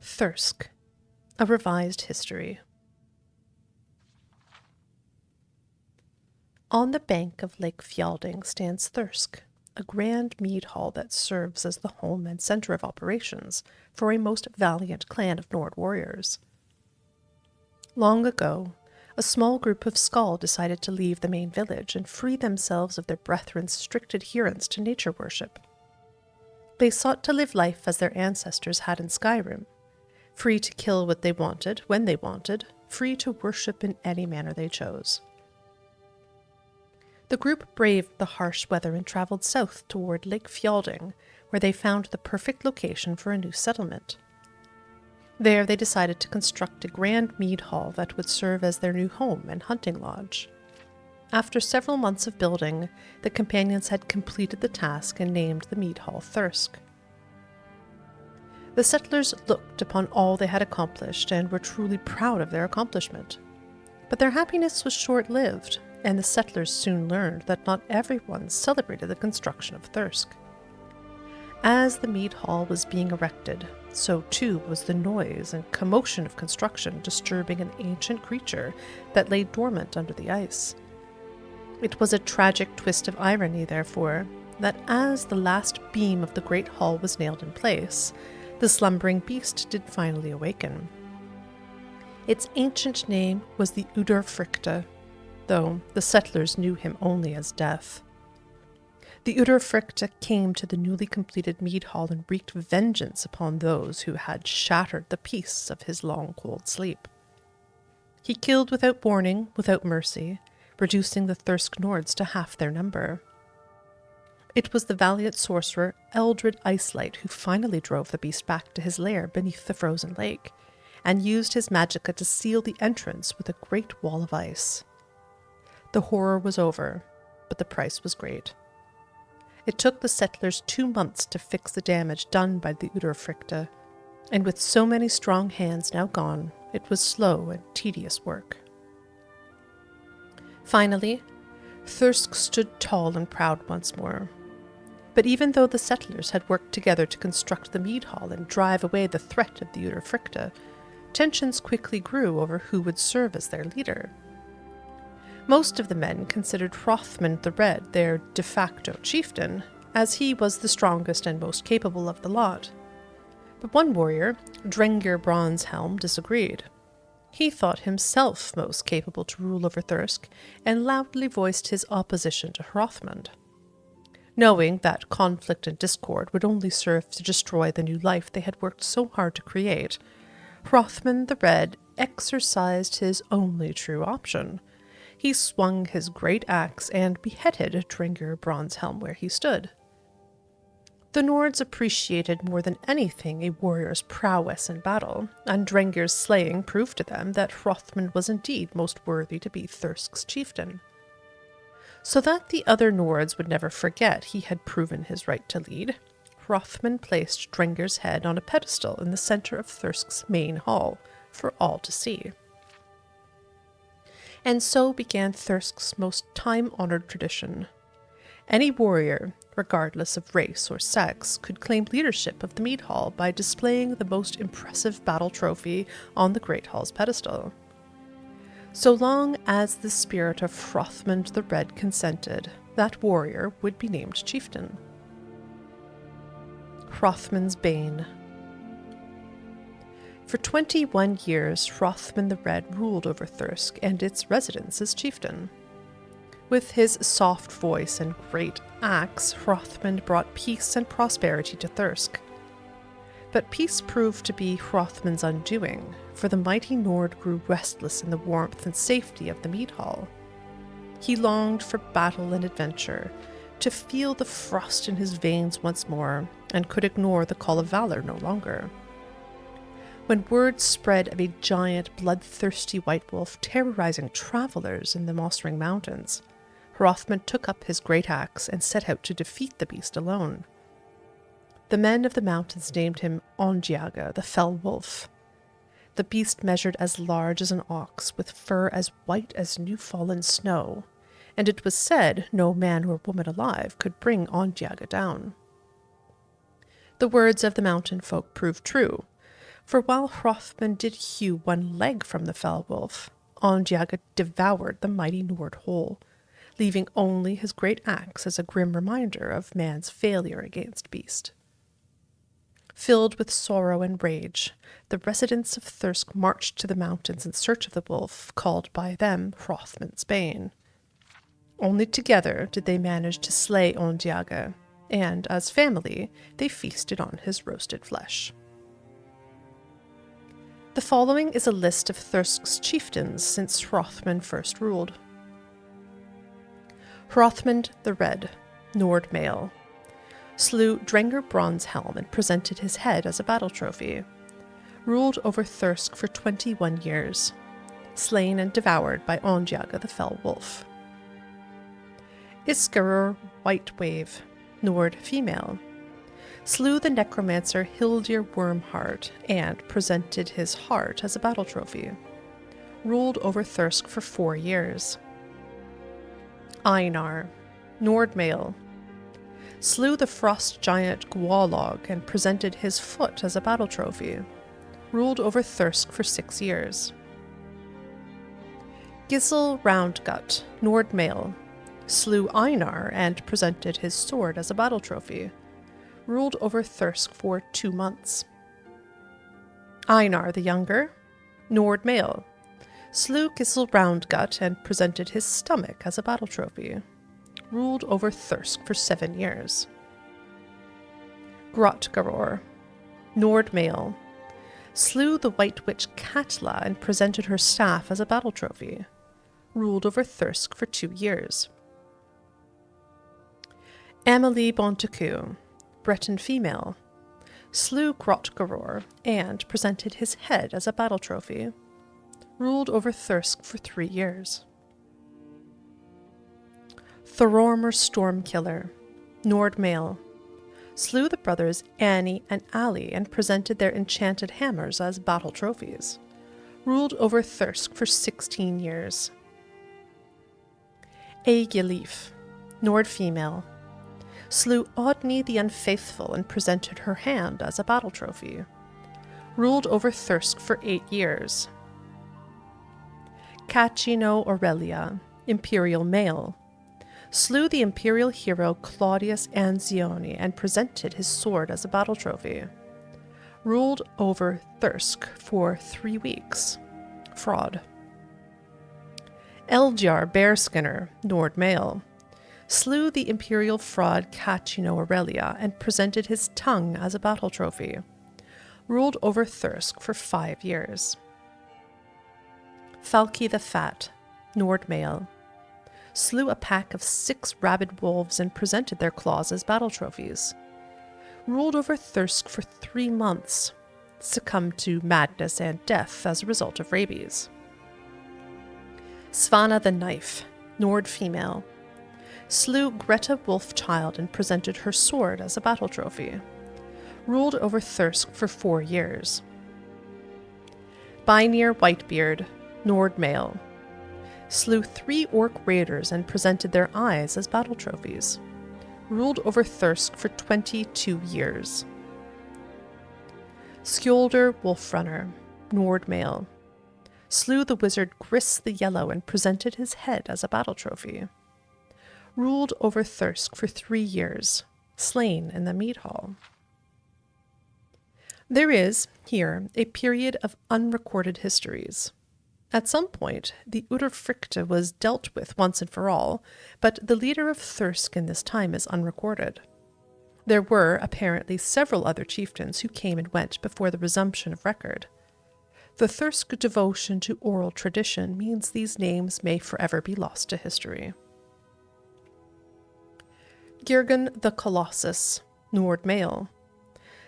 Thirsk, a revised history. On the bank of Lake Fjelding stands Thirsk, a grand mead hall that serves as the home and center of operations for a most valiant clan of Nord warriors. Long ago, a small group of Skald decided to leave the main village and free themselves of their brethren's strict adherence to nature worship. They sought to live life as their ancestors had in Skyrim, free to kill what they wanted, when they wanted, free to worship in any manner they chose. The group braved the harsh weather and traveled south toward Lake Fjelding, where they found the perfect location for a new settlement. There they decided to construct a grand mead hall that would serve as their new home and hunting lodge. After several months of building, the companions had completed the task and named the mead hall Thirsk. The settlers looked upon all they had accomplished and were truly proud of their accomplishment. But their happiness was short-lived, and the settlers soon learned that not everyone celebrated the construction of Thirsk. As the mead hall was being erected, so too was the noise and commotion of construction disturbing an ancient creature that lay dormant under the ice. It was a tragic twist of irony, therefore, that as the last beam of the great hall was nailed in place, the slumbering beast did finally awaken. Its ancient name was the Udurfricta, though the settlers knew him only as Death. The Udurfricta came to the newly completed mead hall and wreaked vengeance upon those who had shattered the peace of his long cold sleep. He killed without warning, without mercy, reducing the Thirsk Nords to half their number. It was the valiant sorcerer Eldred Icelight who finally drove the beast back to his lair beneath the frozen lake, and used his magicka to seal the entrance with a great wall of ice. The horror was over, but the price was great. It took the settlers 2 months to fix the damage done by the Udurfricta, and with so many strong hands now gone, it was slow and tedious work. Finally, Thirsk stood tall and proud once more. But even though the settlers had worked together to construct the mead hall and drive away the threat of the Udurfricta, tensions quickly grew over who would serve as their leader. Most of the men considered Hrothmund the Red their de facto chieftain, as he was the strongest and most capable of the lot. But one warrior, Drengir Bronzehelm, disagreed. He thought himself most capable to rule over Thirsk, and loudly voiced his opposition to Hrothmund. Knowing that conflict and discord would only serve to destroy the new life they had worked so hard to create, Hrothmund the Red exercised his only true option. He swung his great axe and beheaded Drengir Bronzehelm where he stood. The Nords appreciated more than anything a warrior's prowess in battle, and Drengir's slaying proved to them that Hrothmund was indeed most worthy to be Thirsk's chieftain. So that the other Nords would never forget he had proven his right to lead, Hrothmund placed Drengir's head on a pedestal in the center of Thirsk's main hall for all to see. And so began Thirsk's most time-honored tradition. Any warrior, regardless of race or sex, could claim leadership of the mead hall by displaying the most impressive battle trophy on the Great Hall's pedestal. So long as the spirit of Hrothmund the Red consented, that warrior would be named chieftain. Hrothmund's Bane. For 21 years, Hrothmund the Red ruled over Thirsk and its residents as chieftain. With his soft voice and great axe, Hrothmund brought peace and prosperity to Thirsk. But peace proved to be Hrothmund's undoing, for the mighty Nord grew restless in the warmth and safety of the mead hall. He longed for battle and adventure, to feel the frost in his veins once more, and could ignore the call of valor no longer. When word spread of a giant, bloodthirsty white wolf terrorizing travelers in the Mossring Mountains, Hrothmund took up his great axe and set out to defeat the beast alone. The men of the mountains named him Ondiaga, the Fell Wolf. The beast measured as large as an ox, with fur as white as new-fallen snow, and it was said no man or woman alive could bring Ondiaga down. The words of the mountain folk proved true. For while Hrothmund did hew one leg from the fell wolf, Ondjaga devoured the mighty Nord whole, leaving only his great axe as a grim reminder of man's failure against beast. Filled with sorrow and rage, the residents of Thirsk marched to the mountains in search of the wolf, called by them Hrothmund's Bane. Only together did they manage to slay Ondjaga, and, as family, they feasted on his roasted flesh. The following is a list of Thirsk's chieftains since Hrothmund first ruled. Hrothmund the Red, Nord male, slew Drengr Bronzehelm and presented his head as a battle trophy. Ruled over Thirsk for 21 years, slain and devoured by Ondjaga the Fell Wolf. Iskarur Whitewave, Nord female, slew the necromancer Hildir Wormheart and presented his heart as a battle trophy. Ruled over Thirsk for 4 years. Einar, Nord male, slew the frost giant Gwalog and presented his foot as a battle trophy. Ruled over Thirsk for 6 years. Gisl Roundgut, Nord male, slew Einar and presented his sword as a battle trophy. Ruled over Thirsk for 2 months. Einar the Younger, Nord male, slew Gisl Roundgut and presented his stomach as a battle trophy. Ruled over Thirsk for 7 years. Grotgaror, Nord male, slew the White Witch Katla and presented her staff as a battle trophy. Ruled over Thirsk for 2 years. Amelie Bontecu, Breton female, slew Grotgaror and presented his head as a battle trophy. Ruled over Thirsk for 3 years. Thorormr Stormkiller, Nord male, slew the brothers Annie and Ali and presented their enchanted hammers as battle trophies. Ruled over Thirsk for 16 years. Aegilif, Nord female, slew Odni the Unfaithful and presented her hand as a battle trophy. Ruled over Thirsk for 8 years. Cachino Aurelia, Imperial male, slew the Imperial hero Claudius Anzioni and presented his sword as a battle trophy. Ruled over Thirsk for 3 weeks. Fraud. Eldjar Bearskinner, Nord male, slew the Imperial fraud Cachino Aurelia and presented his tongue as a battle trophy. Ruled over Thirsk for 5 years. Falki the Fat, Nord male, slew a pack of 6 rabid wolves and presented their claws as battle trophies. Ruled over Thirsk for 3 months, succumbed to madness and death as a result of rabies. Svana the Knife, Nord female, slew Greta Wolfchild and presented her sword as a battle trophy. Ruled over Thirsk for 4 years. Bynir Whitebeard, Nord male, slew 3 orc raiders and presented their eyes as battle trophies. Ruled over Thirsk for 22 years. Skjoldr Wolfrunner, Nord male, slew the wizard Gris the Yellow and presented his head as a battle trophy. Ruled over Thirsk for 3 years, slain in the mead hall. There is, here, a period of unrecorded histories. At some point, the Urfricta was dealt with once and for all, but the leader of Thirsk in this time is unrecorded. There were, apparently, several other chieftains who came and went before the resumption of record. The Thirsk devotion to oral tradition means these names may forever be lost to history. Girgan the Colossus, Nord male,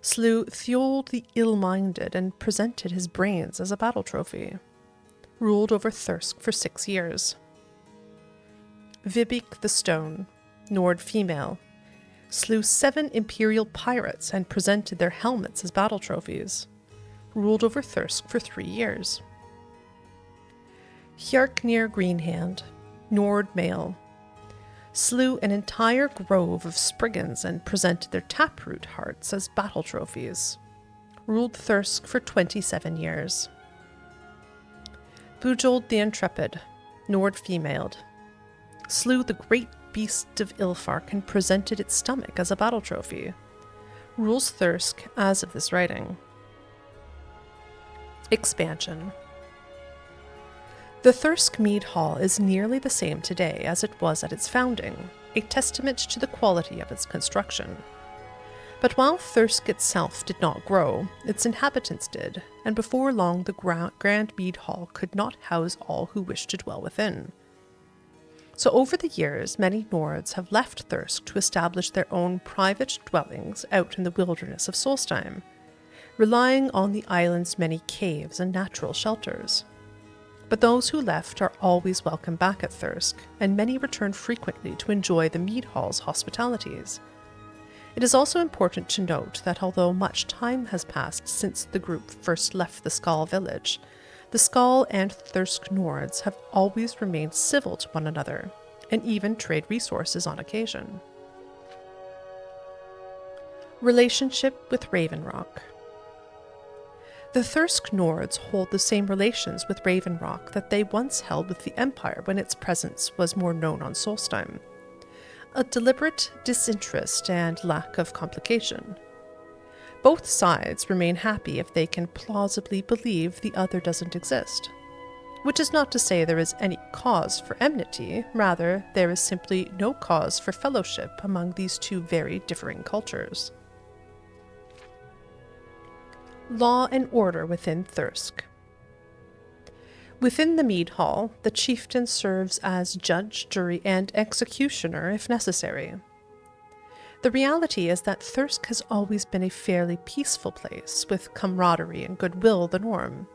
slew Thjol the Ill-Minded and presented his brains as a battle trophy. Ruled over Thirsk for 6 years. Vibik the Stone, Nord female, slew 7 Imperial pirates and presented their helmets as battle trophies. Ruled over Thirsk for 3 years. Hjarknir Greenhand, Nord male, slew an entire grove of Spriggans and presented their taproot hearts as battle trophies. ruled Thirsk for 27 years. Bujold the Intrepid, Nord femaled, slew the great beast of Ilfark and presented its stomach as a battle trophy, rules Thirsk as of this writing. Expansion. The Thirsk Mead Hall is nearly the same today as it was at its founding, a testament to the quality of its construction. But while Thirsk itself did not grow, its inhabitants did, and before long the Grand Mead Hall could not house all who wished to dwell within. So over the years, many Nords have left Thirsk to establish their own private dwellings out in the wilderness of Solstheim, relying on the island's many caves and natural shelters. But those who left are always welcome back at Thirsk, and many return frequently to enjoy the Mead Hall's hospitalities. It is also important to note that although much time has passed since the group first left the Skal village, the Skal and Thirsk Nords have always remained civil to one another, and even trade resources on occasion. Relationship with Raven Rock. The Thirsk Nords hold the same relations with Raven Rock that they once held with the Empire when its presence was more known on Solstheim. A deliberate disinterest and lack of complication. Both sides remain happy if they can plausibly believe the other doesn't exist. Which is not to say there is any cause for enmity, rather there is simply no cause for fellowship among these two very differing cultures. Law and order within Thirsk. Within the Mead Hall, the chieftain serves as judge, jury, and executioner if necessary. The reality is that Thirsk has always been a fairly peaceful place, with camaraderie and goodwill the norm.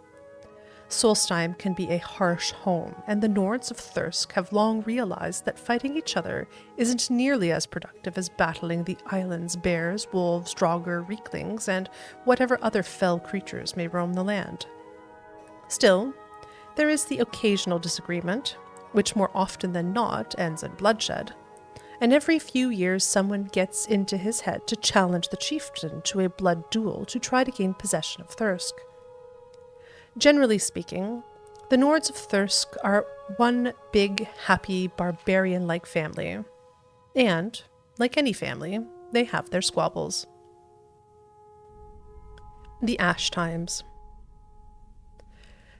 Solstheim can be a harsh home, and the Nords of Thirsk have long realized that fighting each other isn't nearly as productive as battling the island's bears, wolves, draugr, reeklings, and whatever other fell creatures may roam the land. Still, there is the occasional disagreement, which more often than not ends in bloodshed, and every few years someone gets into his head to challenge the chieftain to a blood duel to try to gain possession of Thirsk. Generally speaking, the Nords of Thirsk are one big, happy, barbarian-like family, and, like any family, they have their squabbles. The Ash Times.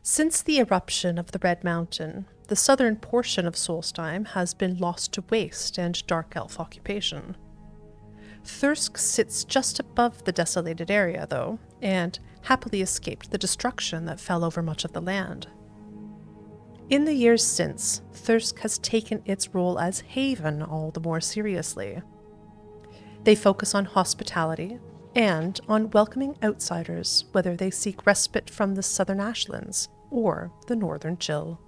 Since the eruption of the Red Mountain, the southern portion of Solstheim has been lost to waste and dark elf occupation. Thirsk sits just above the desolated area, though, and happily escaped the destruction that fell over much of the land. In the years since, Thirsk has taken its role as haven all the more seriously. They focus on hospitality and on welcoming outsiders, whether they seek respite from the southern ashlands or the northern chill.